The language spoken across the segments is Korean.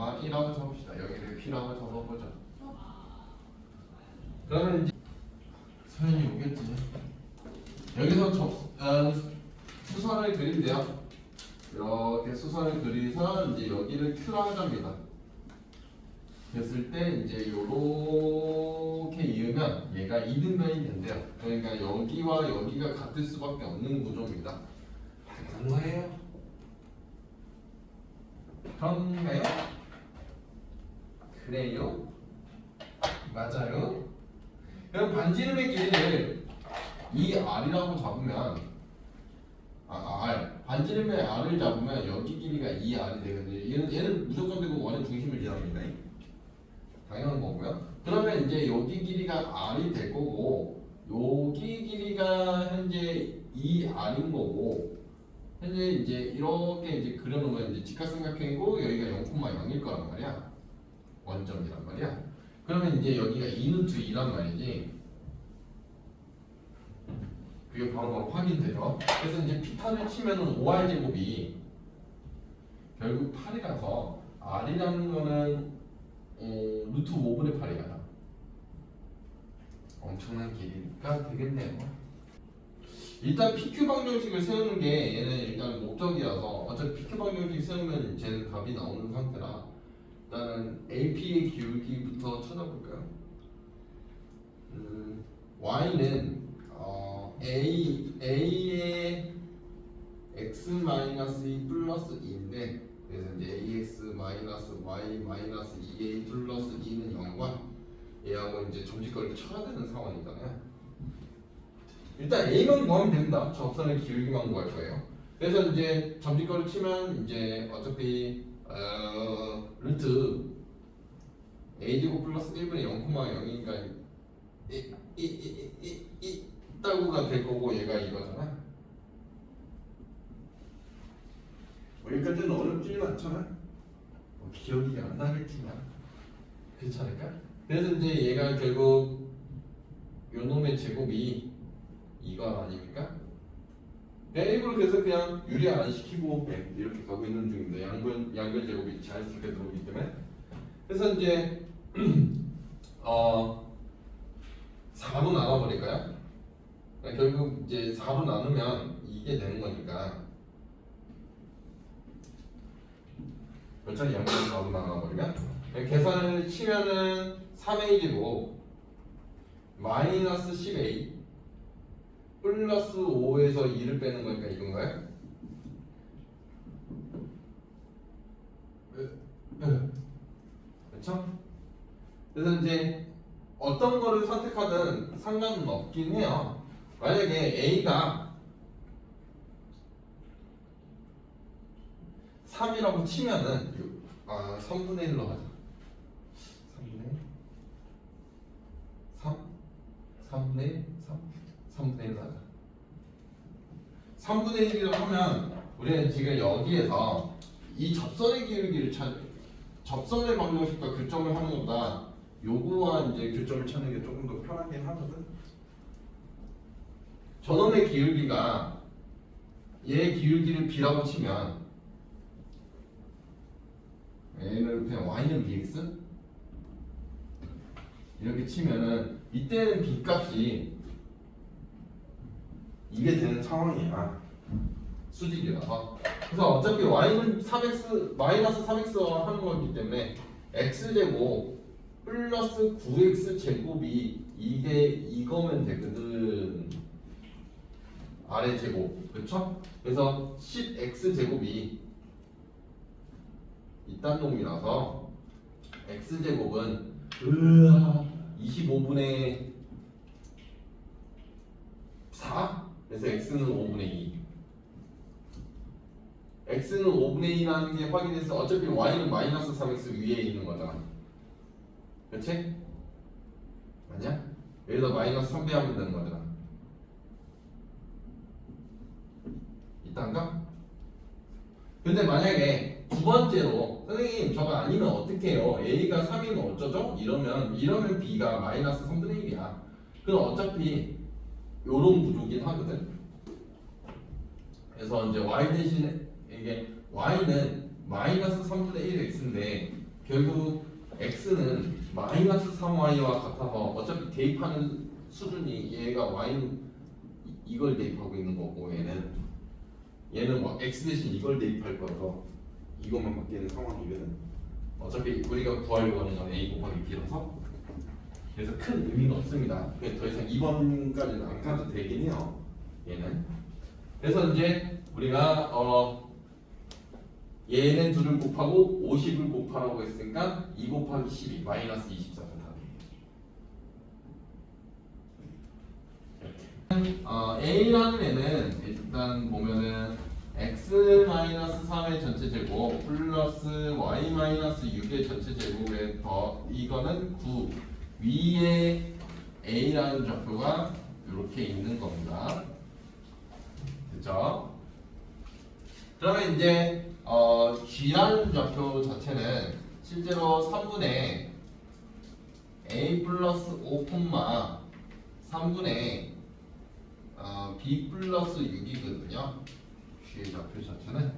가마 1라고 잡읍시다. 여기를 P라고 적어보자. 그러면 이제 서현이 오겠지. 여기서 수선을 그리면 돼요. 이렇게 수선을 그리서 이제 여기를 Q라 하자입니다. 됐을 때 이제 요렇게 이으면 얘가 이등변이 된대요. 그러니까 여기와 여기가 같을 수밖에 없는 구조입니다. 당연한 거예요. 그런가요? 그래요? 맞아요? 그럼 반지름의 길이를 이 R이라고 잡으면 R 반지름의 R을 잡으면 여기 길이가 2R이 되거든요. 얘는 무조건 되고 원의 중심을 지납니다. 당연한 거고요. 그러면 이제 여기 길이가 R이 될 거고 여기 길이가 현재 2R인 거고 현재 이제 이렇게 이제 그려놓으면 이제 직각삼각형이고 여기가 0,0일 거란 말이야. 원점이란 말이야. 그러면 이제 여기가 2루트 2란 말이지. 그게 바로 확인되죠. 그래서 이제 피타를 치면은 5R 제곱이 결국 8이라서 R이라는 거는 루트 5분의 8이야. 엄청난 길이가 되겠네요. 일단 PQ 방정식을 세우는 게 얘는 일단 목적이라서 어차피 PQ 방정식 세우면 쟤는 답이 나오는 상태라 일단은 AP의 기울기부터 찾아볼까요? Y는 A의 x-2 플러스 2인데 그래서 이제 AX 마이너스 Y 마이너스 2A 플러스 2는 0과 얘하고 이제 점집거리를 쳐야 되는 상황이잖아요. 일단 A만 구하면 됩니다. 접선의 기울기만 구할 거예요. 그래서 이제 점집거리 치면 이제 어차피 루트 A제곱 플러스 1분의 0,0이니까 이 따구가 될 거고 얘가 이거잖아. 여기까지는 어렵지는 않잖아. 기억이 안 나겠지만 그렇지 않을까? 그래서 이제 얘가 결국 요놈의 제곱이 이거 아닙니까? 일부러 그래서 그냥 유리 안 시키고 이렇게 가고 있는 중입니다. 양변 제곱이 자연스럽게 들어오기 때문에. 그래서 이제 4로 나눠버릴까요? 결국 이제 4로 나누면 이게 되는 거니까 몇 차례 양변 4로 나눠버리면 계산을 치면은 3A 제곱 마이너스 10A 플러스 5에서 2를 빼는 거니까 이건가요? 그렇죠? 그래서 이제 어떤 거를 선택하든 상관은 없긴 해요. 만약에 A가 3이라고 치면은 3분의 1로 하자. 3분의 1? 3분의 1로 하자. 3분의 1이라고 하면 우리는 지금 여기에서 이 접선의 기울기를 접선의 방정식과 교점을 하는 것보다 요거와 이제 교점을 찾는 게 조금 더 편하긴 하거든. 저놈의 기울기가 얘의 기울기를 B라고 치면 얘는 그냥 Y는 BX 이렇게 치면은 이때는 B 값이 이게 되는 상황이야. 수직이라서. 그래서 어차피 Y는 3x 마이너스 3x와 하는 거기 때문에 x제곱 플러스 9x 제곱이 이게 이거면 되거든. 아래 제곱. 그쵸? 그래서 10x 제곱이 이딴 놈이라서 x제곱은 25분의 4? 그래서 x는 5분의 2. x는 5분의 2라는 게 확인해서 어차피 y는 마이너스 3x 위에 있는 거잖아. 그렇지? 아니야? 여기다 마이너스 3배 하면 되는 거잖아. 이딴가? 근데 만약에 두 번째로 선생님 저거 아니면 어떻게 해요? a가 3이면 어쩌죠? 이러면 b가 마이너스 3분의 1이야. 그럼 어차피 요런 구조긴 하거든. 그래서 이제 y 대신에 이게 y는 마이너스 3분의 1 x인데 결국 x는 마이너스 3y와 같아서 어차피 대입하는 수준이 얘가 y는 이걸 대입하고 있는 거고 얘는 뭐 x 대신 이걸 대입할 거라서 이것만 바뀌는 상황이거든. 어차피 우리가 구하려고 하는 건 a 곱하기 b라서 그래서 큰 의미가 없습니다. 그래서 더 이상 2번까지는 안 가도 되긴 해요. 얘는. 그래서 이제 우리가 얘는 둘을 곱하고 50을 곱하라고 했으니까 2 곱하기 12 마이너스 24가 답이에요. A라는 애는 일단 보면은 x-3의 전체 제곱 플러스 y-6의 전체 제곱에 더 이거는 9 위에 A라는 좌표가 이렇게 있는 겁니다. 그죠? 그러면 이제 G라는 좌표 자체는 실제로 3분의 A 플러스 5, 3분의 B 플러스 6이거든요. G의 좌표 자체는.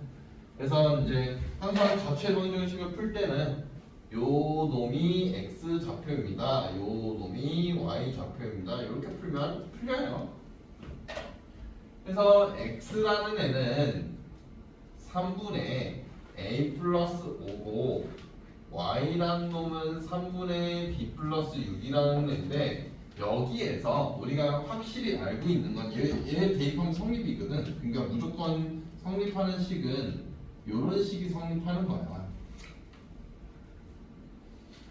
그래서 이제 항상 자체 방정식을 풀 때는 요 놈이 X 좌표입니다. 요 놈이 Y 좌표입니다. 이렇게 풀면 풀려요. 그래서 X라는 애는 3분의 A 플러스 5고 Y라는 놈은 3분의 B 플러스 6이라는 애인데 여기에서 우리가 확실히 알고 있는 건 얘 대입하면 성립이거든. 그러니까 무조건 성립하는 식은 이런 식이 성립하는 거야.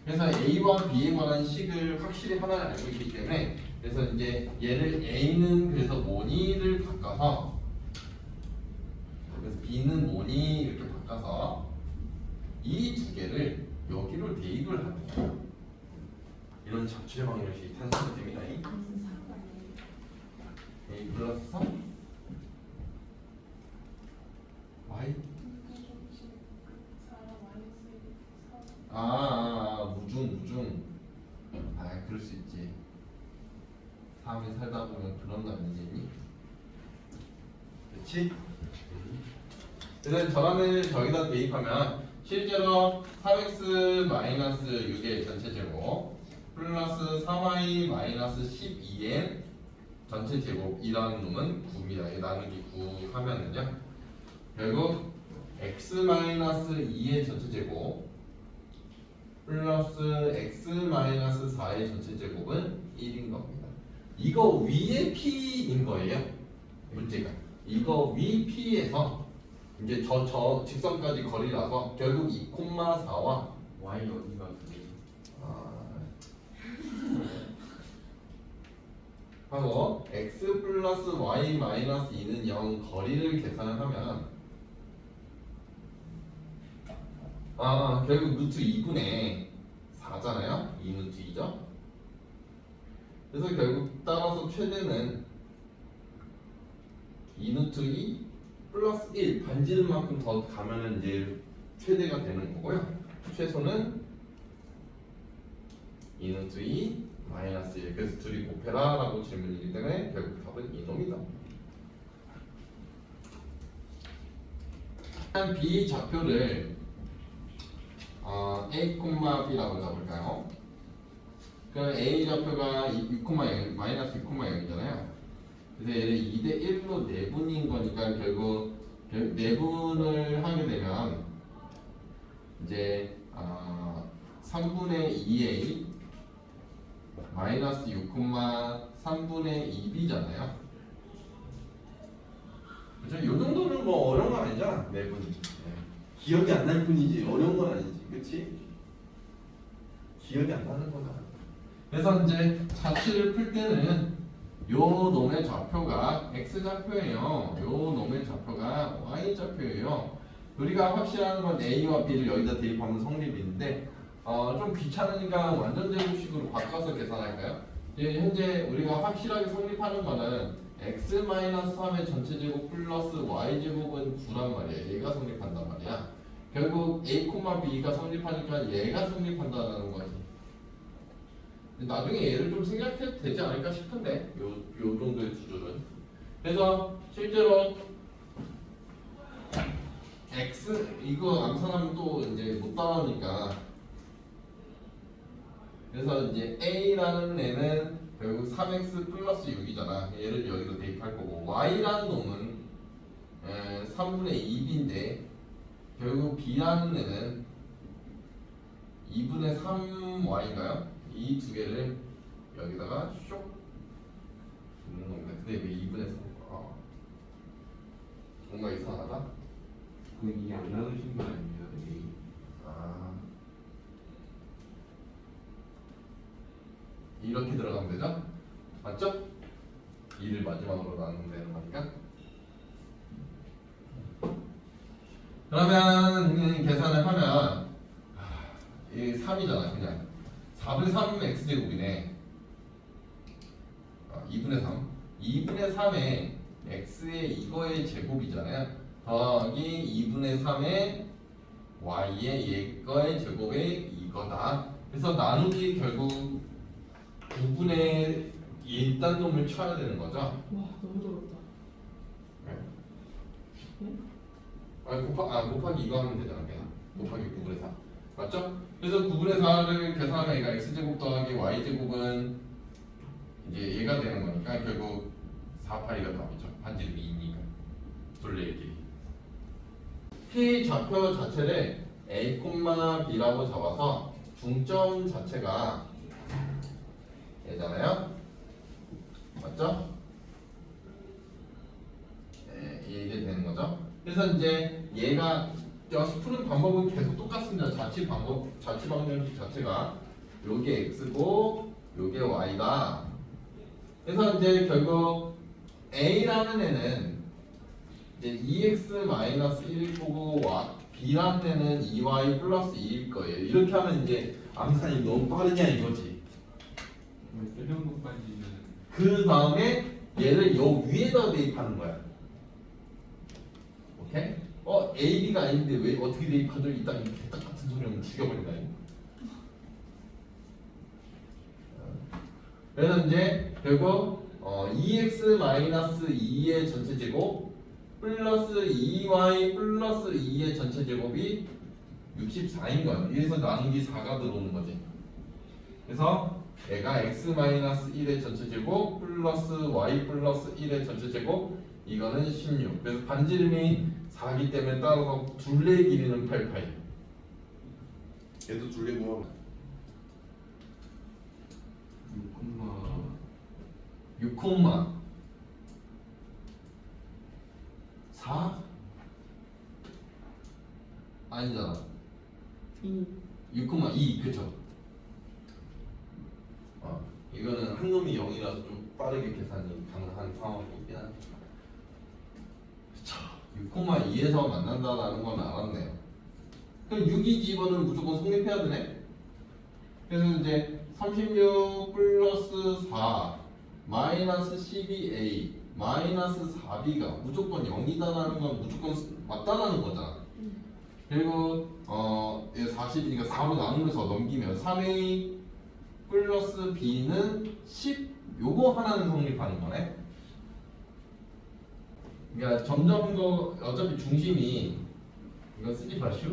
그래서 A와 B에 관한 식을 확실히 하나 알고 있기 때문에 그래서 이제 얘를 A는 그래서 뭐니를 바꿔서 그래서 B는 뭐니 이렇게 바꿔서 이 두 개를 여기로 대입을 하는 거예요. 이런 자체 방정식이 탄생이 됩니다. A 플러스 3 Y 무중 그럴 수 있지. 삶에 살다 보면 그런 거 아니겠니? 그렇지? 그래서 저란을 저기다 대입하면 실제로 3x-6의 전체 제곱 플러스 3y-12의 전체 제곱이라는 놈은 9입니다. 나누기 9 하면은요 결국 x-2의 전체 제곱 플러스 x-4의 전체 제곱은 1인 겁니다. 이거 위에 p인 거예요. 문제가 이거 위 p에서 이제 저 직선까지 거리라서 결국 2,4와 y 어디가 그게? 하고 x 플러스 y 마이너스 2는 0 거리를 계산을 하면 결국 루트 2분의 4잖아요. 2루트 2죠. 그래서 결국 따라서 최대는 2루트 2 플러스 1 반지름 만큼 더 가면은 이제 최대가 되는 거고요. 최소는 2루트 2 마이너스 1 그래서 둘이 곱해라 라고 질문이기 때문에 결국 답은 이놈이다. B 좌표를 A, B라고 잡을까요? 그 A 좌표가 6,0 마이너스 6,0이잖아요. 그래서 얘를 2대 1로 내분인 거니까 결국 내분을 하게 되면 이제 3분의 2A 마이너스 6,3분의 2B잖아요. 그렇죠? 이 정도는 뭐 어려운 건 아니잖아. 내분이. 기억이 안 날 뿐이지 어려운 건 아니지. 그치? 기억이 안 나는 거다. 그래서 이제 자취를 풀 때는 요 놈의 좌표가 x 좌표예요. 요 놈의 좌표가 y 좌표예요. 우리가 확실한 건 a와 b를 여기다 대입하면 성립인데 좀 귀찮으니까 완전 제곱식으로 바꿔서 계산할까요? 현재 우리가 확실하게 성립하는 거는 x-3의 전체 제곱 플러스 y 제곱은 9란 말이에요. 얘가 성립한단 말이야. 결국 a, b가 성립하니까 얘가 성립한다는 거지. 나중에 얘를 좀 생각해도 되지 않을까 싶은데 요 정도의 구조는. 그래서 실제로 x 이거 암산하면 또 이제 못 따라오니까 그래서 이제 A라는 애는 결국 3x 플러스 6이잖아. 얘를 여기로 대입할 거고 Y라는 놈은 3분의 2b인데 결국 B라는 애는 2분의 3y인가요? 이 두 개를 여기다가 쇽 넣는 겁니다. 근데 왜 2분의 3? 뭔가 이상하다? 그 이게 안 나누신 거 아닙니까? A. 아, 이렇게 들어가면 되죠? 맞죠? 2를 마지막으로 나누면 되는 거니까. 그러면 계산을 하면 이 3이잖아. 그냥 4분의 3은 x제곱이네. 2분의 3 2분의 3에 x의 이거의 제곱이잖아요. 더하기 2분의 3의 y의 얘거의 제곱의 이거다. 그래서 나누기 결국 9분의 일단 놈을 쳐야 되는 거죠. 와 너무 어렵다. 곱하기 이거 하면 되잖아. 그냥 곱하기 9분의 4 맞죠? 그래서 9분의 4를 계산하면 얘가 x제곱 더하기 y제곱은 이제 얘가 되는 거니까 결국 4파이가 답이죠. 반지름이 2니까 둘레의 길이. P 좌표 자체를 A, B라고 잡아서 중점 자체가 얘잖아요. 맞죠? 네, 이게 되는 거죠. 그래서 이제 얘가 푸는 방법은 계속 똑같습니다. 자취 방정식 자체가 요게 x고 요게 y다. 그래서 이제 결국 a라는 애는 이제 2x-1일 거고 b라는 애는 2y 플러스 2일 거예요. 이렇게 하면 이제 암산이 너무 빠르냐 이거지. 이런 것까지는 그 다음에 얘를 요 위에다 대입하는 거야. 오케이? A, B가 아닌데 왜 어떻게 대입하죠? 이따 이 개떡 같은 소리 하면 죽여버린다. 그래서 이제 결국 2x-2의 전체 제곱 플러스 2y 플러스 2의 전체 제곱이 64인 거야. 여기서 나누기 4가 들어오는 거지. 그래서 얘가 x-1의 전체 제곱 플러스 y 플러스 1의 전체 제곱 이거는 16. 그래서 반지름이 4기 때문에 따라서 둘레의 길이는 88. 얘도 둘레고 6, 4 아니잖아. 6,2 그쵸? 이거는 한 놈이 0이라서 좀 빠르게 계산이 가능한 상황이긴 한데. 그쵸. 6,2에서 만난다는 건 알았네요. 그럼 6이 집어는 무조건 성립해야 되네. 그래서 이제 36 플러스 4 마이너스 12a 마이너스 4b가 무조건 0이다라는 건 무조건 맞다라는 거잖아. 그리고 40이니까 4로 나누면서 넘기면 3a 플러스 b는 10 요거 하나는 성립하는 거네. 그러니까 점점 더 어차피 중심이 이거 쓰지 마시오.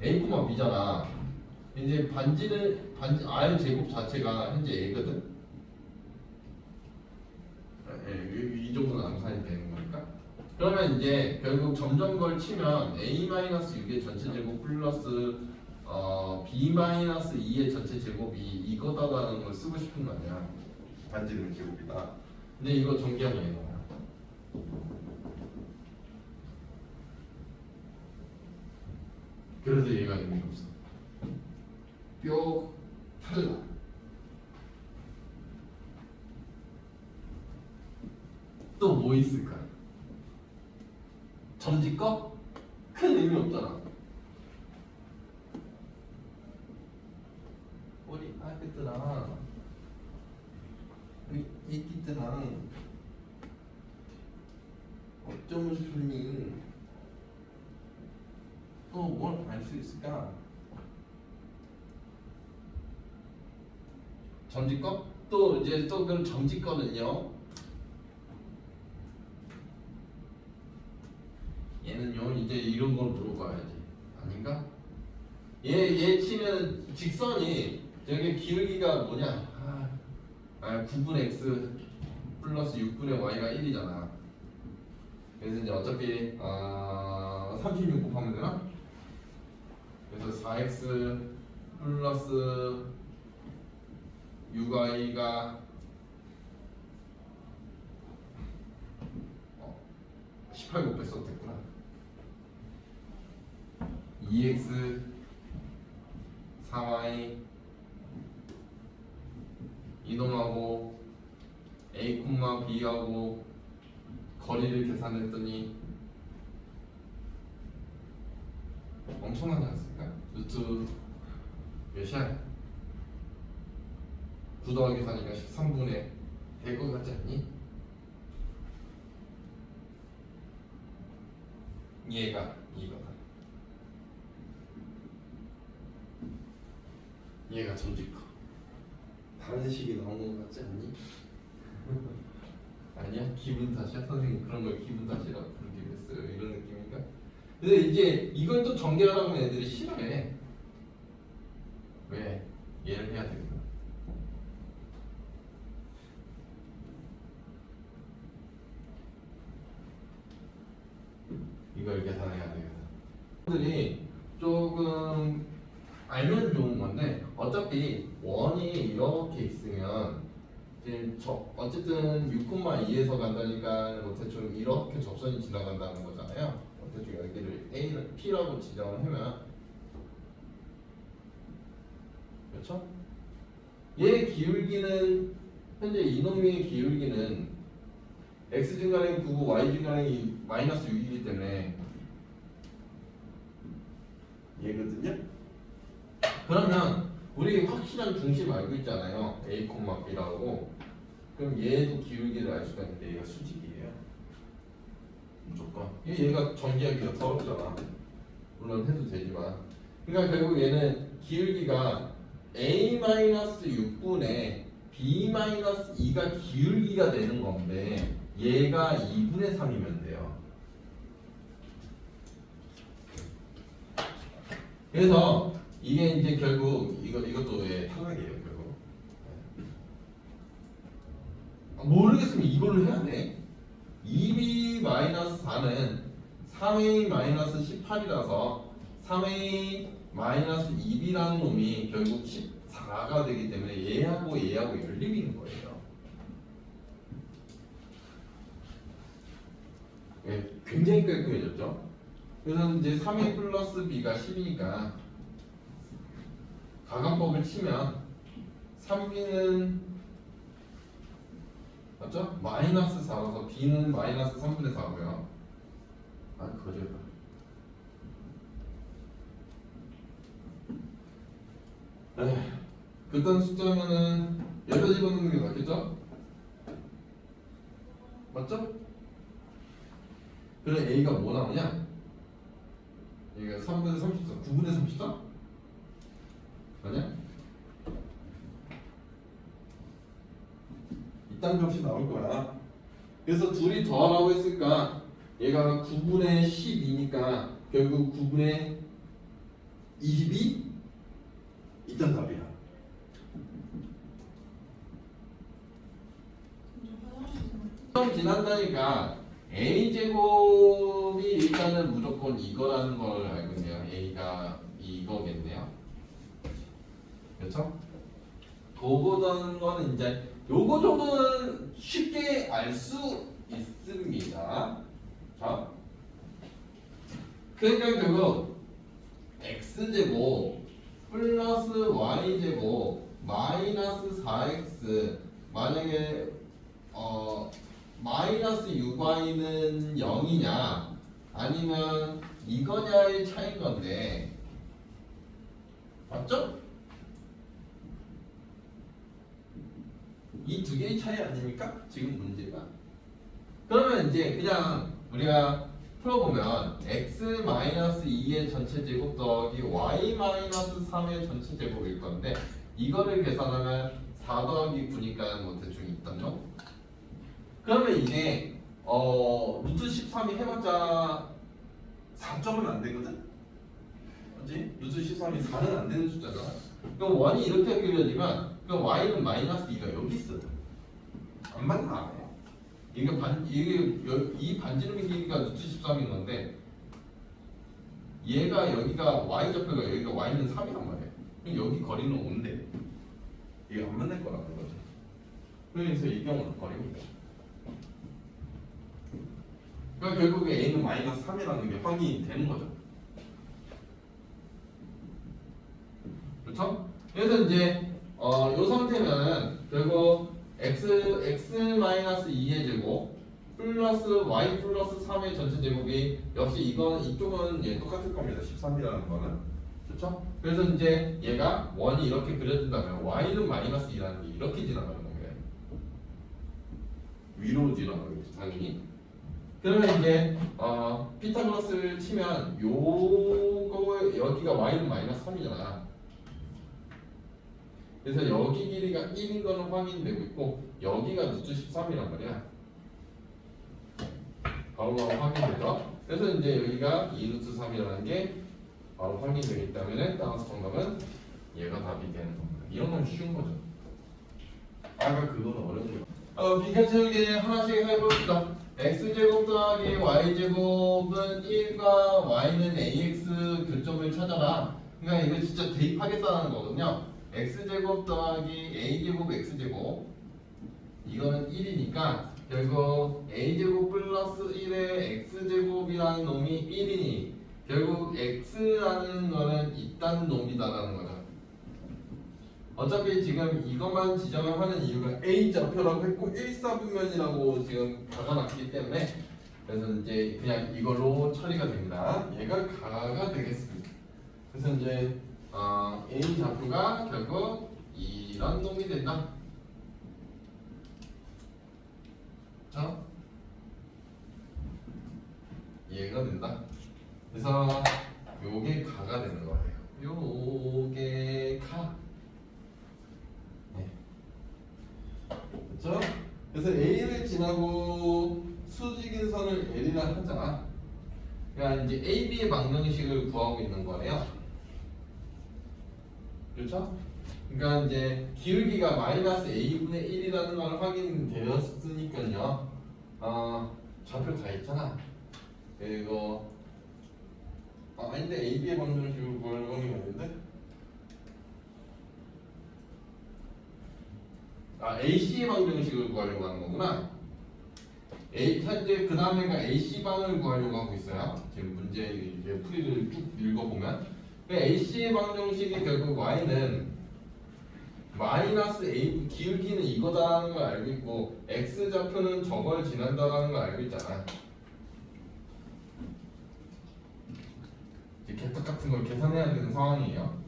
a, b잖아. 이제 r 제곱 자체가 현재 a거든. 이 정도는 암산이 되는 거니까. 그러면 이제 결국 점점 걸 치면 a-6의 전체 제곱 플러스 b-2의 전체 제곱이 이거다라는 걸 쓰고 싶은 거 아니야. 반지름 제곱이다. 근데 이거 정기하면 얘는 그래서 얘가 의미가 없어. 뼈 탈락. 또 뭐 있을까? 점집거? 큰 의미 없잖아. 우리 아기들아, 우리 애기들아, 어쩌면 좋니? 또 뭘 알 수 있을까? 점집거? 또 이제 또 그럼 점집거는요. 얘는요 이제 이런 걸 물어봐야지. 아닌가? 얘 치면 직선이 여기 기울기가 뭐냐? 9분 x 플러스 6분의 y가 1이잖아. 그래서 이제 어차피 36 곱하면 되나? 그래서 4x 플러스 6y가 18 곱했어도 됐구나. 2x 4y 이동하고 a, b하고 거리를 계산했더니 엄청나지 않습니까? 루트 몇이야? 9 더하기 4니까 13분의 될 것 같지 않니? 얘가 이거다. 얘가 점집커. 다른 식이 나온 것 같지 않니? 아니야? 기분 탓이야? 선생님 그런 걸 기분 탓이라고 부르기로 했어요. 이런 느낌인가? 근데 이제 이걸 또 전개하라고 하면 애들이 싫어해. 왜? 얘를 해야 되거든. 이걸 계산해야 되거든. 들이 조금 알면 좋은 건데 어차피 원이 이렇게 있으면 이제 어쨌든 6,2에서 간다니까 뭐 대충 이렇게 접선이 지나간다는 거잖아요. 대충 여기를 A를 P라고 지정을 하면 그렇죠? 얘 기울기는 현재 이놈의 기울기는 x 증가량이 9고 y 증가량이 마이너스 6이기 때문에 얘거든요. 그러면 우리 확실한 중심 알고 있잖아요. A, B라고. 그럼 얘도 기울기를 알 수가 있는데 얘가 수직이에요. 무조건. 얘가 전개하기가 더럽잖아. 물론 해도 되지만. 그러니까 결국 얘는 기울기가 A-6분의 B-2가 기울기가 되는 건데 얘가 2분의 3이면 돼요. 그래서 이게 이제 결국 이것도 탈락이에요 결국. 모르겠으면 이걸로 해야 돼. 2b-4는 3a-18이라서 3a-2b라는 놈이 결국 14가 되기 때문에 얘하고 연립인 거예요. 네, 굉장히 깔끔해졌죠? 그래서 이제 3a 플러스 b가 10이니까 가감법을 치면 3b는 맞죠? 마이너스 4라서 b는 마이너스 3분의 4고요. 거절다. 그딴 숫자면은 여기다 집어넣는 게 낫겠죠? 맞죠? 그럼 a가 뭐 나오냐? 얘가 3분의 34, 9분의 34? 아니야? 이딴 값이 나올 거야. 그래서 둘이 더하라고 했으니까 얘가 9분의 12니까 결국 9분의 22? 이딴 답이야. 좀 지난다니까 a제곱이 일단은 무조건 이거라는 걸 알고 있네요. a가 이거겠네요. 그렇죠? 그거던 거는 이제 요거 정도는 쉽게 알 수 있습니다. 자, 그러니까 결국 x제곱 플러스 y제곱 마이너스 4x 만약에 마이너스 6y는 0이냐 아니면 이거냐의 차이인 건데 맞죠? 이 두 개의 차이 아닙니까? 지금 문제가. 그러면 이제 그냥 우리가 풀어보면 x-2의 전체 제곱 더하기 y-3의 전체 제곱일 건데 이거를 계산하면 4 더하기 9니까 뭐 대충 있던요. 그러면 이게 루트 13이 해봤자 4점은 안 되거든? 맞지? 루트 13이 4는 안 되는 숫자잖아. 그럼 1이 이렇게 그려지면 그럼 y는 마이너스 2가 여기 있어. 안 맞나? 이 반지름의 길이가 루트 13인 건데 얘가 여기가 y 좌표가 여기가 y는 3이란 말이야. 그럼 여기 거리는 5인데 이게 안 맞는 거라는 거지. 그래서 이 경우는 거리입니다. 그러니까 결국에 a는 마이너스 3이라는 게 확인이 되는 거죠. 그렇죠? 그래서 이제 요 상태면 결국 x 마이너스 2의 제곱 플러스 y 플러스 3의 전체 제곱이 역시 이쪽은 얘 똑같을 겁니다. 13이라는 거는. 그렇죠? 그래서 이제 얘가 원이 이렇게 그려진다면 y는 마이너스 2라는 게 이렇게 지나가는 거예요. 위로 지나가겠죠, 당연히. 그러면 이제 피타고라스를 치면 요거 여기가 y는 마이너스 3이잖아. 그래서 여기 길이가 1인 거는 확인되고 있고 여기가 루트 13이란 말이야. 바로 확인되죠. 그래서 이제 여기가 2루트 3이라는 게 바로 확인되기 때문에 따라서 정답은 얘가 답이 되는 겁니다. 이런 건 쉬운 거죠. 아까 그거는 어려운 거. 비교 채우기 하나씩 해봅시다. x제곱 더하기 y제곱은 1과 y는 ax 교점을 찾아라. 그러니까 이거 진짜 대입하겠다는 거거든요. x제곱 더하기 a제곱 x제곱 이거는 1이니까 결국 a제곱 플러스 1의 x제곱이라는 놈이 1이니 결국 x라는 거는 있다는 놈이다라는 거죠. 어차피 지금 이것만 지정을 하는 이유가 a 좌표라고 했고 1사분면이라고 지금 박아놨기 때문에 그래서 이제 그냥 이걸로 처리가 됩니다. 얘가 가가 되겠습니다. 그래서 이제 a 좌표가 결국 이런 놈이 된다. 자, 얘가 된다. 그래서 요게 가가 되는 거예요. 요게 가. 네. 그렇죠? 그래서 A를 지나고 수직인 선을 L이라 하잖아. 그러니까 이제 AB의 방정식을 구하고 있는 거예요. 그렇죠? 그러니까 이제 기울기가 마이너스 A분의 1이라는 걸 확인되었으니까요. 좌표 다 있잖아. 그리고 아닌데 AB의 방정식을 구하는 건 아닌데? AC의 방정식을 구하려고 하는 거구나. 현재 그 다음에가 AC방을 구하려고 하고 있어요. 지금 문제 이제 풀이를 쭉 읽어보면 AC의 방정식이 결국 Y는 마이너스 A 기울기는 이거다라는 걸 알고 있고 X 좌표는 저걸 지난다라는 걸 알고 있잖아. 이제 개떡 같은 걸 계산해야 되는 상황이에요.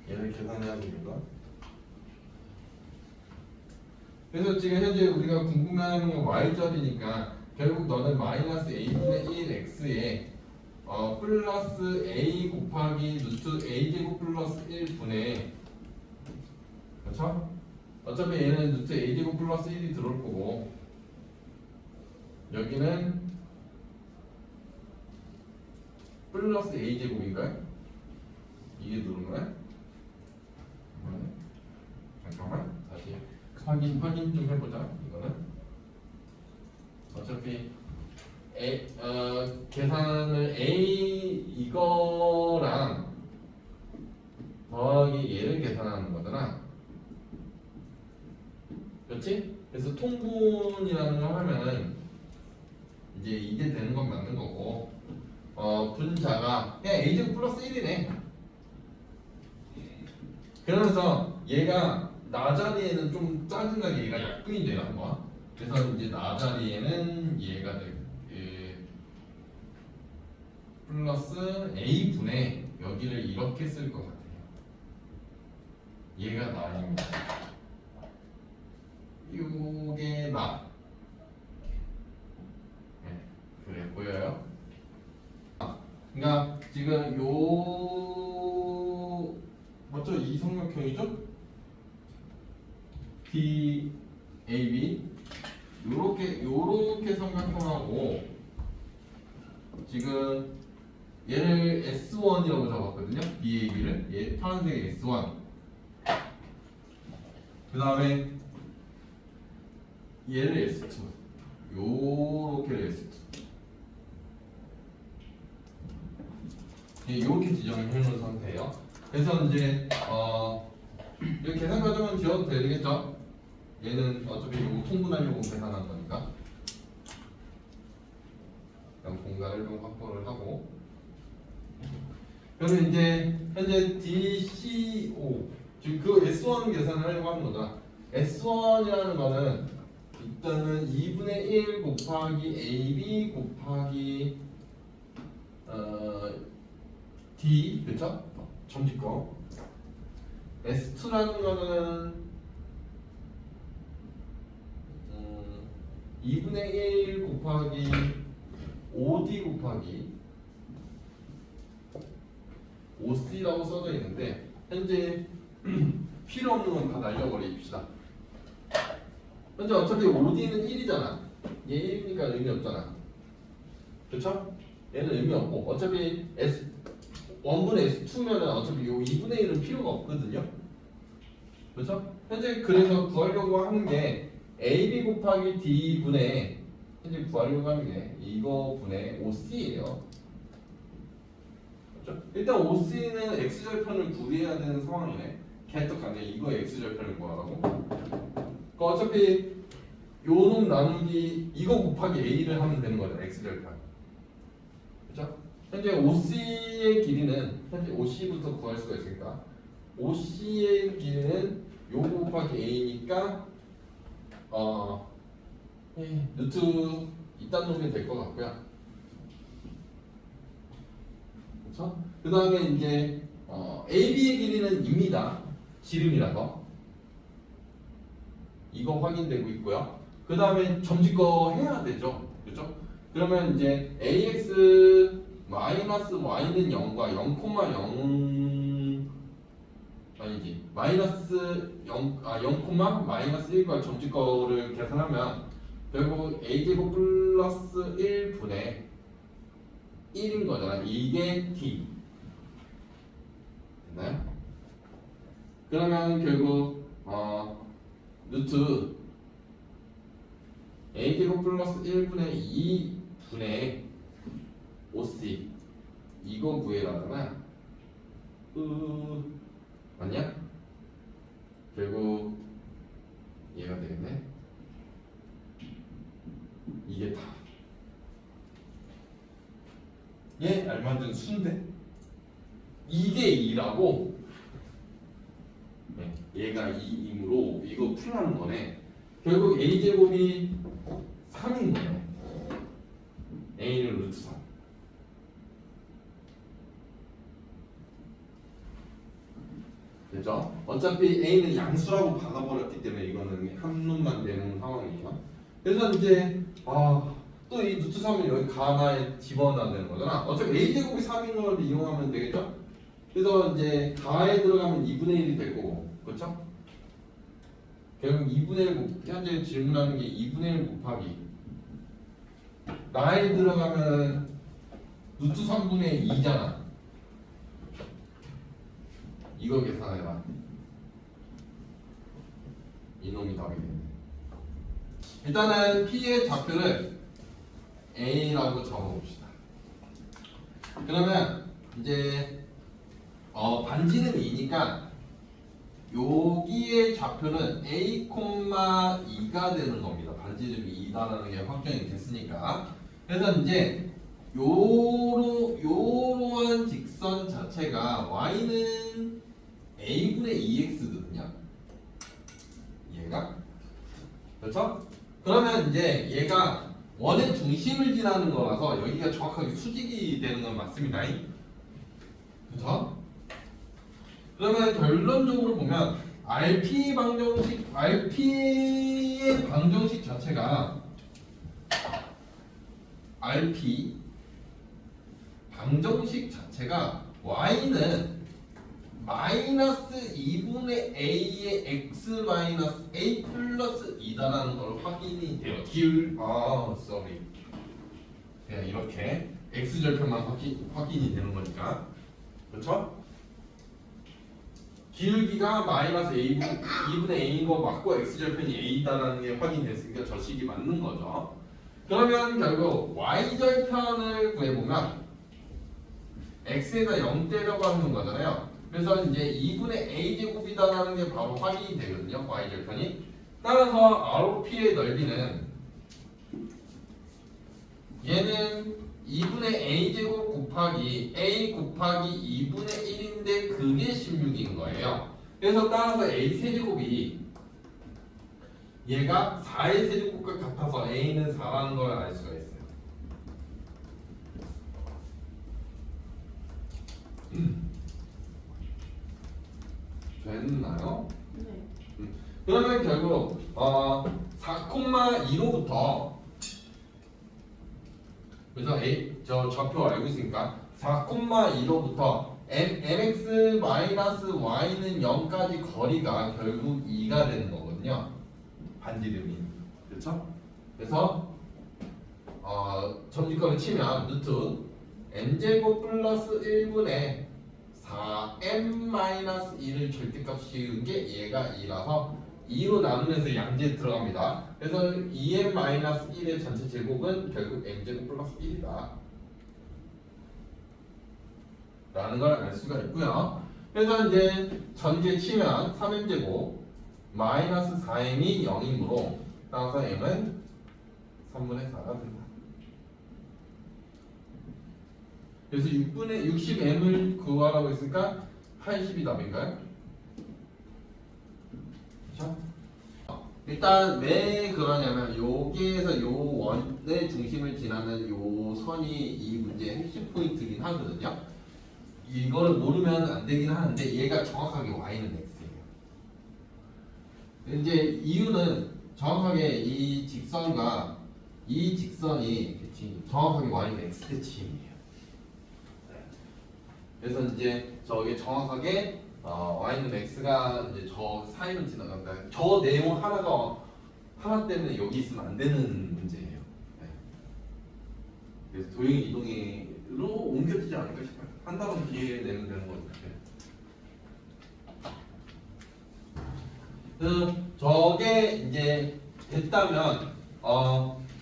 얘를 계산해야 됩니다. 그래서 지금 현재 우리가 궁금해하는 건 y절이니까 결국 너는 마이너스 a분의 1x에 플러스 a 곱하기 루트 a제곱 플러스 1분의 그렇죠? 어차피 얘는 루트 a제곱 플러스 1이 들어올 거고 여기는 플러스 a제곱인가요? 이게 들어온 거야? 잠깐만 다시 확인 좀 해보자. 이거는 어차피 계산을 A 이거랑 더하기 얘를 계산하는 거잖아. 그렇지? 그래서 통분이라는 걸 하면은 이제 이게 되는 건 맞는 거고 분자가 그냥 A제곱 플러스 1이네. 그러면서 얘가 나 자리에는 좀 짜증나게 얘가 약분이 돼요 한번. 그래서 이제 나 자리에는 얘가 플러스 a 분의 여기를 이렇게 쓸 것 같아요. 얘가 나입니다. 요게 나. 네, 그래 보여요? 그러니까 지금 요 맞죠? 이 삼각형이죠? D, A, B 요렇게 삼각형하고 지금 얘를 S1이라고 잡았거든요. BAB를 얘 파란색의 S1. 그 다음에 얘를 S2. 요렇게를 S2. 이렇게 지정을 해놓은 상태예요. 그래서 이제 이 계산 과정은 지워도 되겠죠? 얘는 어차피 이거 통분하려고 계산한 거니까. 그럼 공간을 좀 확보를 하고. 그러면 이제 현재 DCO 지금 그 S1 계산을 하려고 하는 거잖아. S1이라는 거는 일단은 2분의 1 곱하기 AB 곱하기 D 그쵸? 점집거. S2라는 거는 2분의 1 곱하기 5D 곱하기 5C라고 써져 있는데 현재 필요 없는 건 다 날려버립시다. 현재 어차피 5D는 1이잖아. 얘 1이니까 의미 없잖아. 그쵸? 얘는 의미 없고 어차피 S1분의 S2면은 어차피 요 2분의 1은 필요가 없거든요. 그렇죠? 현재 그래서 구하려고 하는 게 AB 곱하기 D분의 현재 구하려고 하는 게 이거 분의 OC예요. 그렇죠? 일단 OC는 X절편을 구해야 되는 상황이네. 개떡하네. 이거 X절편을 구하라고. 그러니까 어차피 요놈 나누기 이거 곱하기 A를 하면 되는 거죠. X절편. 그렇죠? 현재 OC의 길이는 현재 OC부터 구할 수가 있으니까 OC의 길이는 요거 곱하기 A니까 루트 이딴 놈이 될 것 같고요. 그렇죠? 그 다음에 이제 AB의 길이는 2입니다. 지름이라서 이거 확인되고 있고요. 그 다음에 점집거 해야 되죠. 그렇죠? 그러면 이제 AX 마이너스 Y는 0과 0,0 아니지 마이너스 0, 0, 마이너스 1과 점집거를 계산하면 결국 A제곱 플러스 1분의 1인 거잖아. 이게 D 됐나요? 그러면 결국 루트 A제곱 플러스 1분의 2분의 OC 이거 구해라잖아. 맞냐? 결국 얘가 되겠네. 이게 다 얘 알맞은 수인데 이게 2라고 얘가 2이므로 이거 풀하는 거네. 결국 A제곱이 3인 거네. A는 루트 3. 됐죠? 어차피 A는 양수라고 박아버렸기 때문에 이거는 한 놈만 되는 상황이에요. 그래서 이제 또 이 루트 3을 여기 가나에 집어넣어야 되는 거잖아. 어차피 A제곱이 3인 걸 이용하면 되겠죠? 그래서 이제 가에 들어가면 2분의 1이 될 거고 그렇죠? 결국 2분의 1 현재 질문하는 게 2분의 1 곱하기 나에 들어가면 루트 3분의 2잖아. 이거 계산해봐. 이놈이 답이겠네. 일단은 P의 좌표를 A라고 적어봅시다. 그러면 이제 반지는 2니까 여기의 좌표는 A, 2가 되는 겁니다. 반지름이 2다라는 게 확정이 됐으니까. 그래서 이제 요러한 직선 자체가 y는 a분의 2x거든요. 얘가 그렇죠? 그러면 이제 얘가 원의 중심을 지나는 거라서 여기가 정확하게 수직이 되는 건 맞습니다. 그렇죠? 그러면 결론적으로 보면 RP의 방정식 자체가 RP 방정식 자체가 y는 마이너스 2분의 a의 x 마이너스 a 플러스 2다라는 걸 확인이 돼요. 그냥 이렇게 x절편만 확인이 되는 거니까. 그렇죠? 기울기가 마이너스 A분의 A인 거 맞고 x절편이 A다라는 게 확인됐으니까 저 식이 맞는 거죠. 그러면 결국 y절편을 구해보면 x에다 0 때려박는 거잖아요. 그래서 이제 2분의 a제곱이다라는 게 바로 확인이 되거든요. y절편이. 따라서 ROP의 넓이는 얘는 2분의 a제곱 곱하기 a 곱하기 2분의 1인데 그게 16인 거예요. 그래서 따라서 a 세제곱이 얘가 4의 세제곱과 같아서 a는 4라는 걸 알 수가 있어요. 됐나요? 네. 그러면 결국 4,2로부터 그래서 저 좌표 알고 있으니까 4,2로부터 mx-y는 0까지 거리가 결국 2가 되는 거거든요. 반지름이. 그렇죠? 그래서 점집값을 치면 루트 m제곱 플러스 1분의 4m-1을 절대값 씌운 게 얘가 2라서 2로 나누면서 양지에 들어갑니다. 그래서 2m-1의 전체 제곱은 결국 m제곱 플러스 1이다 라는 걸 알 수가 있고요. 그래서 이제 전제 치면 3m제곱 마이너스 4m이 0이므로 따라서 m은 3분의 4가 된다. 그래서 60m을 구하라고 했으니까 80이 답인가요? 그렇죠? 일단 왜 그러냐면 여기에서 요 원의 중심을 지나는 요 선이 이 문제의 핵심 포인트긴 하거든요. 이거를 모르면 안 되긴 하는데 얘가 정확하게 y는 x예요. 이제 이유는 정확하게 이 직선과 이 직선이 정확하게 y는 x 대칭이에요. 그래서 이제 저게 정확하게 y는 x가 이제 저 사이로 지나간다. 저 내용 하나 때문에 여기 있으면 안 되는 문제예요. 네. 그래서 도형이 이동으로 옮겨지지 않을까 싶어요. 한 단원 뒤에 내면 되는 거니까. 그래서 저게 이제 됐다면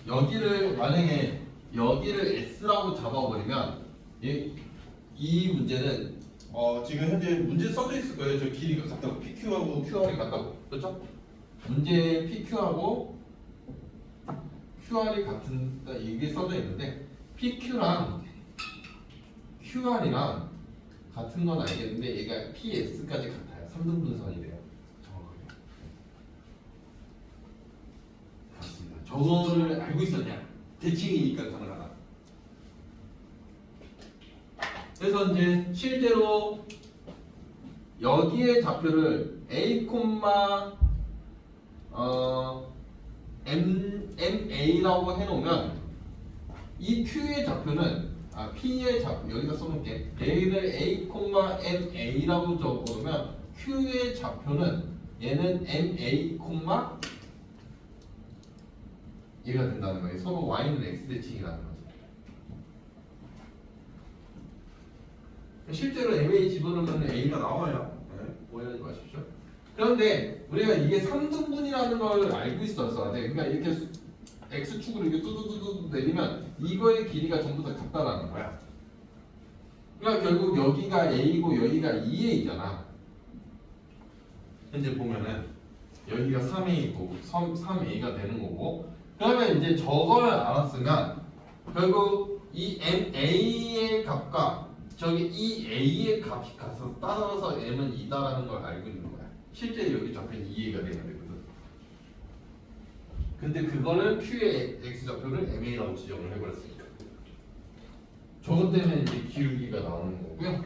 여기를 만약에 여기를 s라고 잡아버리면 이 문제는 지금 현재 문제 써져 있을 거예요. 저 길이가 같다고 PQ하고 QR이 같다고. 그렇죠? 문제 PQ하고 QR이 같은 이게 써져 있는데 PQ랑 QR이랑 같은 건 알겠는데 얘가 PS까지 같아요. 3등분선이 돼요. 정확하게. 같습니다. 저거를 알고 있었냐? 대칭이니까 가능하다. 그래서 이제 실제로 여기에 좌표를 a, ma라고 해놓으면 이 q의 좌표는 p의 좌표 여기다 써놓을게. 얘를 a, ma라고 적어놓으면 q의 좌표는 얘는 ma, 얘가 된다는 거예요. 서로 y는 x 대칭이라는 거죠. 실제로 MA 집어넣으면 A가 나와요. 네, 오해하지 마십시오. 그런데 우리가 이게 3등분이라는 걸 알고 있었어야 돼. 그러니까 이렇게 X축으로 이렇게 뚜두두두 내리면 이거의 길이가 전부 다 같다라는 거야. 그러니까 결국 여기가 A고 여기가 2A잖아. 현재 보면은 여기가 3A고 3A가 되는 거고, 그러면 이제 저걸 알았으면 결국 이 MA의 값과 저기 이 a의 값이 가서 따라서 m은 2다라는 걸 알고 있는 거야. 실제 여기 좌표는 2a가 돼야 되거든. 근데 그거를 q의 x 좌표를 ma라고 지정을 해버렸으니까 저것 때문에 이제 기울기가 나오는 거고요.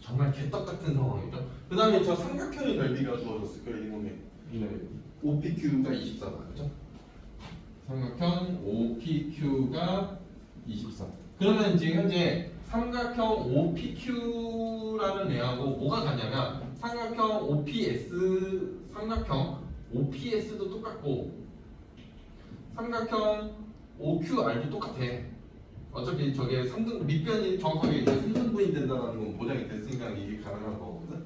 정말 개떡 같은 상황이죠. 그 다음에 저 삼각형의 넓이가 주어졌을 거예요. 이놈의 OPQ가 24다. 그죠? 삼각형 OPQ가 24. 그러면 지금 현재 삼각형 OPQ라는 애하고 뭐가 같냐면 삼각형 OPS도 똑같고 삼각형 OQR도 똑같아. 어차피 저게 3등 밑변이 정확하게 이제 3등분이 된다는 건 보장이 됐으니까 이게 가능한 거거든.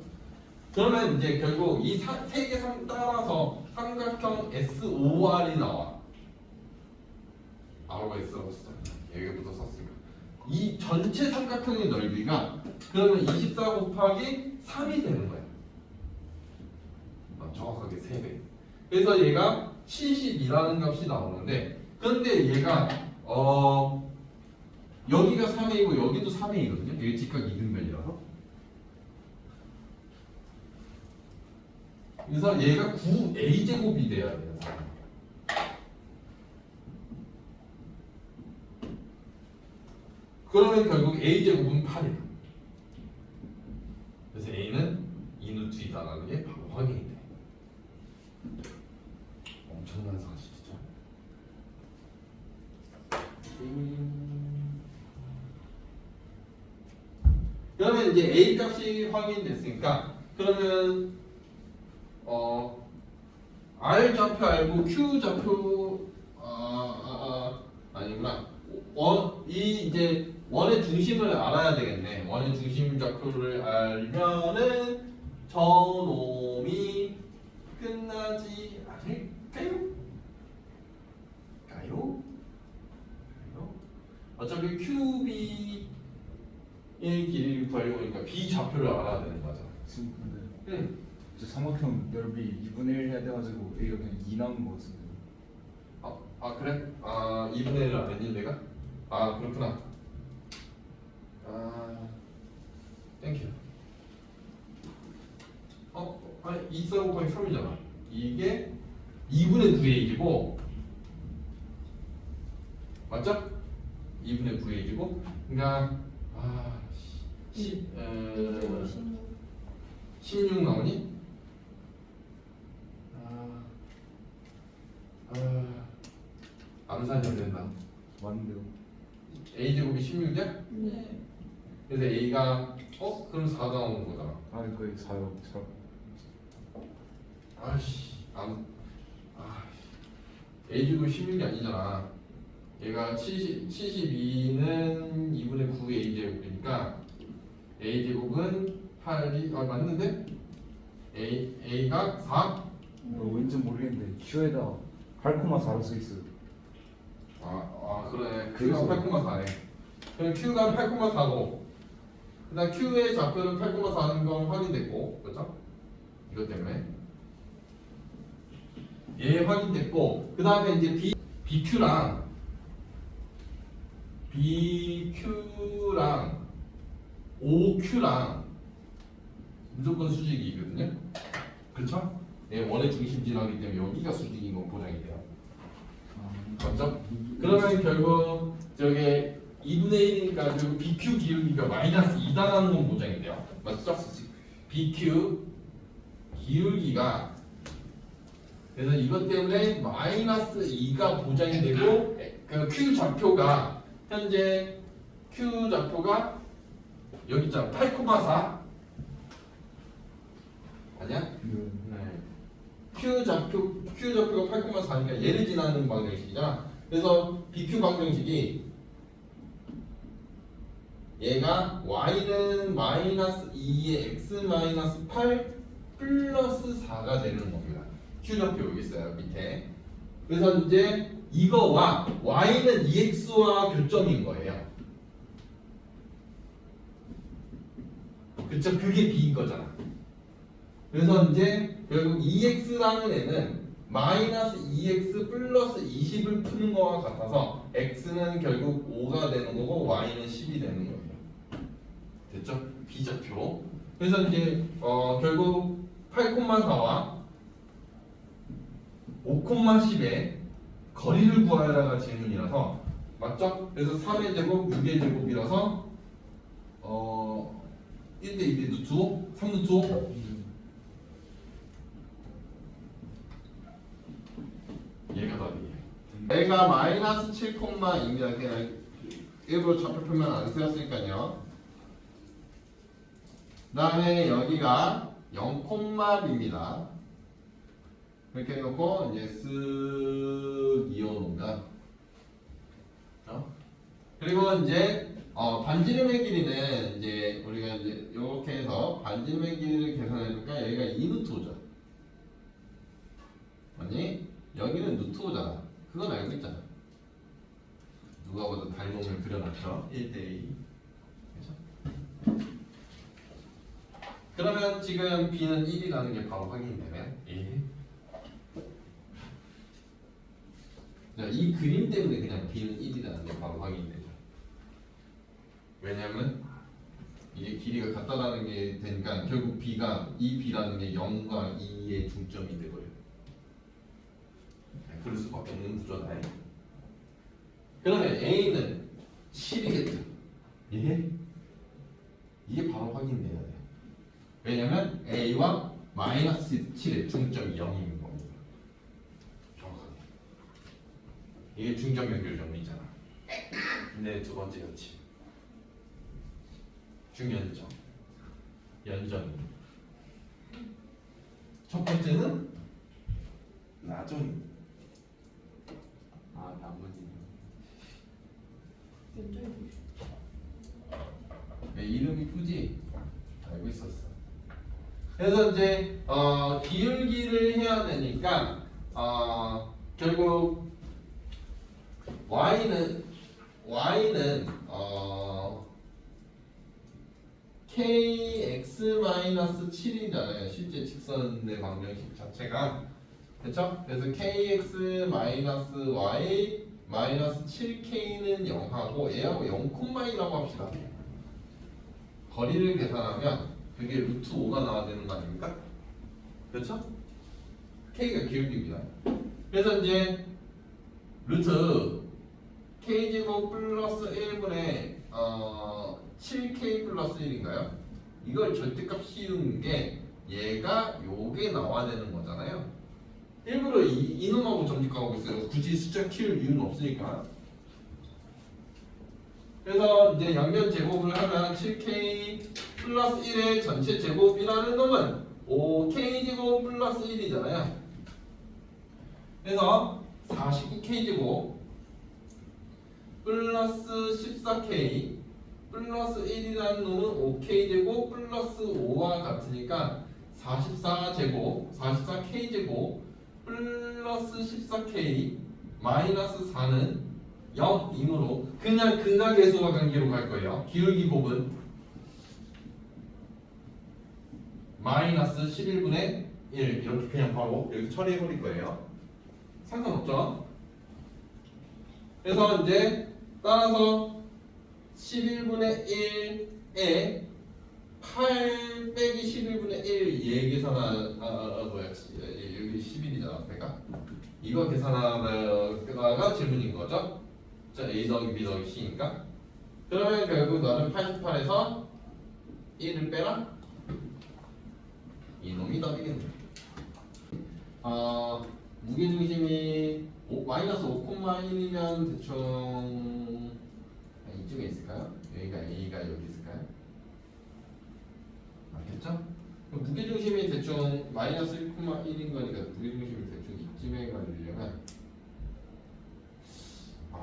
그러면 이제 결국 이 세 개 따라서 삼각형 SOR이 나와. ROS라고 썼잖아. 여기부터 썼으니까. 이 전체 삼각형의 넓이가 그러면 24 곱하기 3이 되는 거야. 정확하게 3배. 그래서 얘가 72라는 값이 나오는데, 그런데 얘가 여기가 3A고 여기도 3A거든요. 이게 직각 이등변이라서. 그래서 얘가 9A제곱이 돼야 돼요. 그러면 결국 A제곱은 8이에요. 그래서 A는 2루트이다라는 게 바로 확인이 돼. 엄청난 사실이죠. 그러면 이제 A 값이 확인됐으니까 그러면 R 좌표 알고 Q 좌표 아니구나. 이 이제 원의 중심을 알아야 되겠네. 원의 중심 좌표를 알면은 저놈이 끝나지 않을까요? 가요? 어차피 QB의 길이를 구하려고 하니까 B 좌표를 알아야 되는 거죠. 지금 근데 응. 이제 삼각형 넓이 2분의 1 해야 돼가지고 A가 그냥 2 나온 거 같은데. 그래? 2분의 1을 안 했니 내가? 그렇구나. 땡큐. 아니 24 곱하기 3이잖아. 이게 2분의 9의 1이고 맞죠? 2분의 9의 1이고 그러니까 16 나오니? 암산이 안 된다. 맞는데요. A제곱이 16이야? 네. 그래서 A가 그럼 4가 나오는 거잖아. 거의 4요. A제곱이 16이 아니잖아. 얘가 72는 2분의 9의 A제곱이니까 A제곱은 8이 맞는데? A가 4? 왠지 모르겠는데 Q에다 8,4로 써 있어요. 그러네. 그래서- Q가 8,4네. 그럼 Q가 8,4고 그다음 Q의 좌표는 8,4는 건 확인됐고 그렇죠? 이것 때문에 얘 확인됐고 그 다음에 이제 BQ랑 OQ랑 무조건 수직이거든요. 그렇죠? 얘 원의 중심지나기 때문에 여기가 수직인 건 보장이 돼요. 맞죠? 그러면 결국 저게 2분의 1이니까 결국 BQ 기울기가 마이너스 2다라는 건 보장이 돼요. 맞죠? BQ 기울기가 그래서 이것 때문에 마이너스 2가 보장이 되고 그 Q 좌표가 현재 Q 좌표가 여기 있잖아 8,4 아니야? 네. Q좌표가 8,4니까 얘를 지나는 방정식이잖아. 그래서 BQ 방정식이 얘가 y는 마이너스 2의 x 마이너스 8 플러스 4가 되는 겁니다. Q좌표 여기 있어요 밑에. 그래서 이제 이거와 y는 2x와 교점인 거예요. 그쵸? 그게 b인 거잖아. 그래서 이제 결국 2x라는 애는 마이너스 2x 플러스 20을 푸는 거와 같아서 x는 결국 5가 되는 거고 y는 10이 되는 거예요. 됐죠? b좌표. 그래서 이제 결국 8,4와 5,10의 거리를 구하라가 질문이라서 맞죠? 그래서 3의 제곱, 6의 제곱이라서 1대 2대 루트 5? 3 루트 5? 얘가 답이에요. 얘가 마이너스 7,2입니다. 그냥 일부러 좌표 표면 안 쓰였으니까요. 그 다음에 여기가 0,B입니다. 이렇게 해놓고 이제 쓱 이어놓으면 그리고 이제 반지름의 길이는 이제 우리가 이제 이렇게 해서 반지름의 길이를 계산해니까 여기가 2루트 5죠. 아니 여기는 루트 5잖아. 그건 알고 있잖아. 누가 봐도 닮음을 그려놨죠. 1대2. 그렇죠? 그러면 지금 B는 1이라는 게 바로 확인되면 이 그림 때문에 그냥 B는 1이라는 게 바로 확인되죠. 왜냐면 이게 길이가 같다라는 게 되니까 결국 B가 이 B라는 게 0과 2의 중점이 되버려요. 그럴 수밖에 없는 구조다. 그러면 A는 7이겠죠. 예? 이게 바로 확인돼야 돼요. 왜냐면 A와 마이너스 7의 중점이 0인 겁니다. 정확하게. 이게 중점 연결 정리잖아. 근데 두 번째 여치. 중연점. 연점. 첫 번째는 나점. 아 나머지는 왜 이름이 이쁘지? 알고 있었어. 그래서 이제 기울기를 해야 되니까 결국 y는 kx-7이잖아요. 실제 직선의 방정식 자체가. 그렇죠? 그래서 kx-y-7k는 0하고 얘하고 0,2라고 합시다. 거리를 계산하면 그게 루트 5가 나와야 되는 거 아닙니까? 그렇죠? k가 기울기입니다. 그래서 이제 루트 k제곱 플러스 1분의 7k 플러스 1인가요? 이걸 절대값 씌우는 게 얘가 요게 나와야 되는 거잖아요. 일부러 이놈하고 정직하고 있어요. 굳이 숫자 키울 이유는 없으니까. 그래서 이제 양변 제곱을 하면 7k 플러스 1의 전체 제곱이라는 놈은 5k 제곱 플러스 1이잖아요. 그래서 49k 제곱 플러스 14k 플러스 1이라는 놈은 5k 제곱 플러스 5와 같으니까 44제곱 44k 제곱 플러스 14k 마이너스 4는 0이므로 그냥 근각계수와 관계로 갈 거예요. 기울기 곱은 마이너스 11분의 1 이렇게 그냥 바로 여기 처리해 버릴 거예요. 상관없죠? 그래서 이제 따라서 11분의 1에 8 빼기 11분의 1 얘 계산하 뭐야 여기 11이잖아 앞에가 이거 계산하다가 질문인 거죠. 자 A 더하기 B 더하기 C니까 그러면 결국 너는 88에서 1을 빼라 이놈이 답이겠네. 무게중심이 마이너스 5,1이면 대충 이쪽에 있을까요? 여기가 A가 여기 있을까요? 맞겠죠? 무게중심이 대충 마이너스 1,1인 거니까 무게중심이 대충 이쯤에 가려면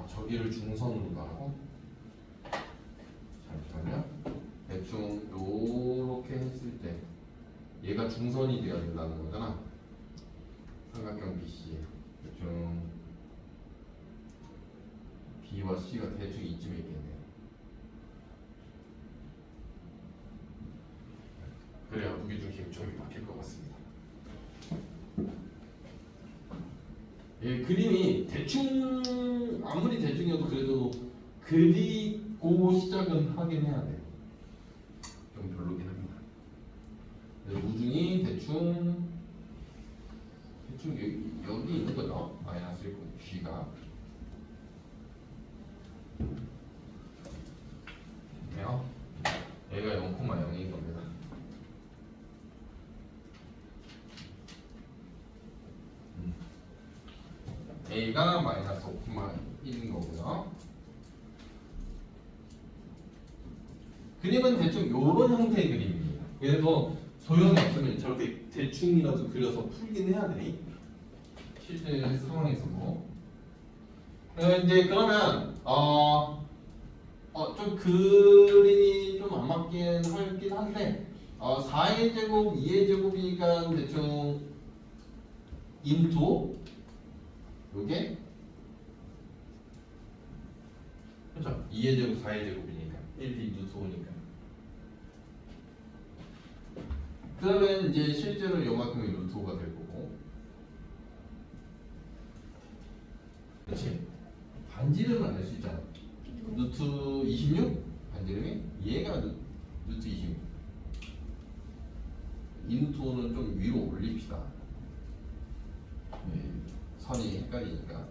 저기를 중선으로 가고 잠시만요. 대충 요렇게 했을 때 얘가 중선이 되어야 된다는 거잖아. 삼각형 BC 대충 B와 C가 대충 이쯤에 있겠네요. 그래야 무게중심이 좀 바뀔 것 같습니다. 예, 그림이 대충 아무리 대충이어도 그래도 그리고 시작은 하긴 해야 돼요. 좀 별로긴 합니다. 우중이 대충 여기 있는 거죠. 마이너스 1, G가 네요. 얘가 0,0인 겁니다. A가 마이너스 5,1인 거고요. 그림은 대충 이런 형태의 그림입니다. 그래도 소용이 없으면 저렇게 대충이라도 그려서 풀긴 해야 되니? 실제 상황에서 뭐. 이제 그러면 좀 그림이 좀 안 맞긴 하긴 한데 4의 제곱, 2의 제곱이니까 대충 2루트 5 요게 그렇죠. 2의 제곱, 4의 제곱이니까 1, 2루트 5니까 그러면 이제 실제로 요만큼이 루트 5가 될 거고 그렇지. 반지름은 안 낼 수 있잖아. 루트 26? 반지름이? 얘가 루트 26. 이 루트 5는 좀 위로 올립시다. 네, 선이 헷갈리니까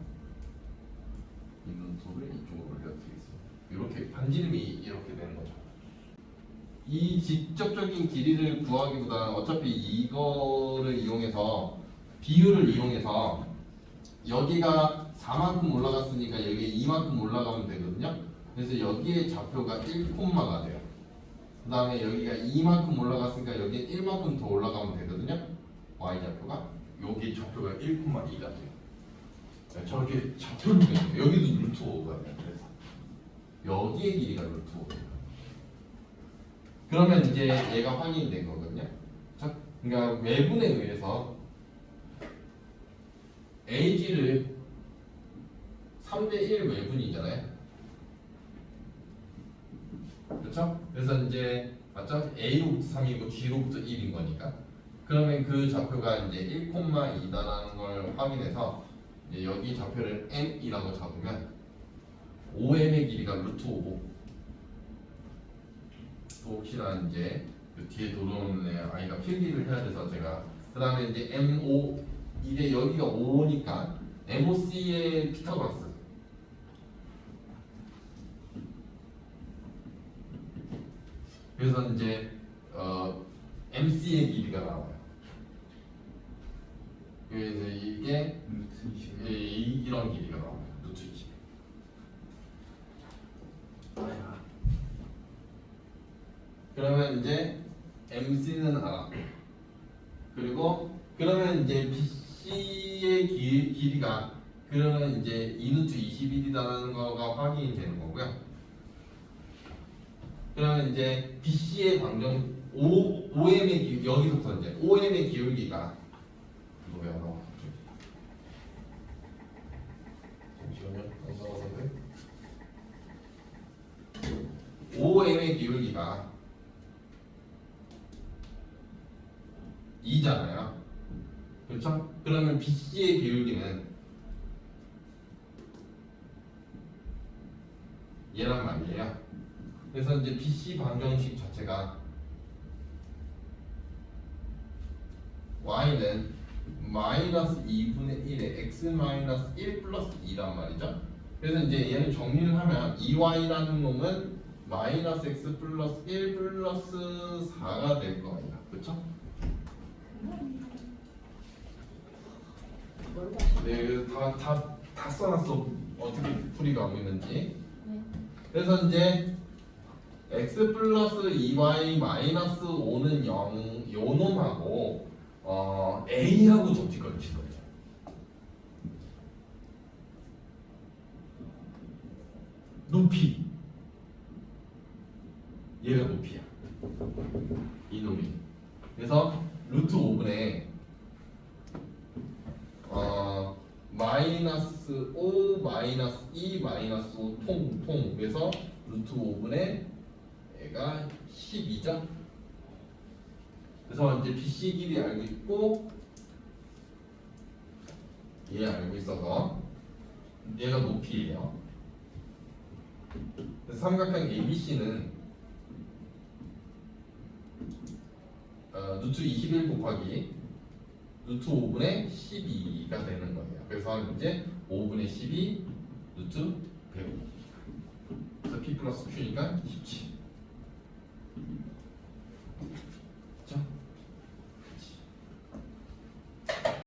이 루트 5를 이쪽으로 올려드리겠습니다. 이렇게 반지름이 이렇게 되는 거죠. 이 직접적인 길이를 구하기보다는 어차피 이거를 이용해서 비율을 이용해서 여기가 4만큼 올라갔으니까 여기에 2만큼 올라가면 되거든요. 그래서 여기에 좌표가 1콤마가 돼요. 그 다음에 여기가 2만큼 올라갔으니까 여기에 1만큼 더 올라가면 되거든요. y좌표가 여기 좌표가 1콤마2가 돼요. 저렇게 좌표를 내요. 여기도 루트 5가 돼요. 그래서 여기의 길이가 루트 5예요. 그러면 이제 얘가 확인된 거거든요. 자, 그러니까 외분에 의해서 AG를 3대1 외분이잖아요. 그렇죠? 그래서 이제 맞죠? A로부터 3이고 G로부터 1인 거니까. 그러면 그 좌표가 이제 1,2다라는 걸 확인해서 이제 여기 좌표를 M이라고 잡으면 5M의 길이가 루트 5고 또 혹시나 이제 그 뒤에 들어오는 애 아이가 필기를 해야 돼서 제가 그 다음에 이제 MO 이게 여기가 5니까 MOC의 피타고라스 그래서 이제 MC의 길이가 나와요. 그래서 이게 이런 길이가 나와요. 루트 20. 그러면 이제 MC는 알아. 그리고 그러면 이제 BC의 길이가 그러면 이제 2루트 21이라는 거가 확인이 되는 거고요. 그러면 이제 BC의 방정 5M의 여기서부터 이제 5M의 기울기가 이거 왜 안 나와? 잠시만요. 안 나와서인데 5M의 기울기가 2잖아요. 그렇죠? 그러면 BC의 기울기는 얘란 말이에요. 그래서 이제 BC 방정식 자체가 y는 마이너스 2분의 1에 x 마이너스 1 플러스 2란 말이죠. 그래서 이제 얘를 정리를 하면 2y라는 놈은 마이너스 x 플러스 1 플러스 4가 될 거예요. 그렇죠? 네, 그래서 다 써놨어. 어떻게 풀이가 오고 있는지. 그래서 이제 x 플러스 2y 마이너스 5는 0, 요 놈하고 a하고 접지거리 칠 거예요. 높이. 얘가 높이야. 이 놈이. 그래서 루트 5분의 마이너스 5 마이너스 2 마이너스 5 통 그래서 루트 5분의 얘가 12죠. 그래서 이제 BC 길이 알고 있고 얘 알고 있어서 얘가 높이예요. 그래서 삼각형 ABC는 루트 21 곱하기 루트 5분의 12가 되는 거예요. 그래서 이제 5분의 12 루트 105. 그래서 P 플러스 Q니까 17. 자.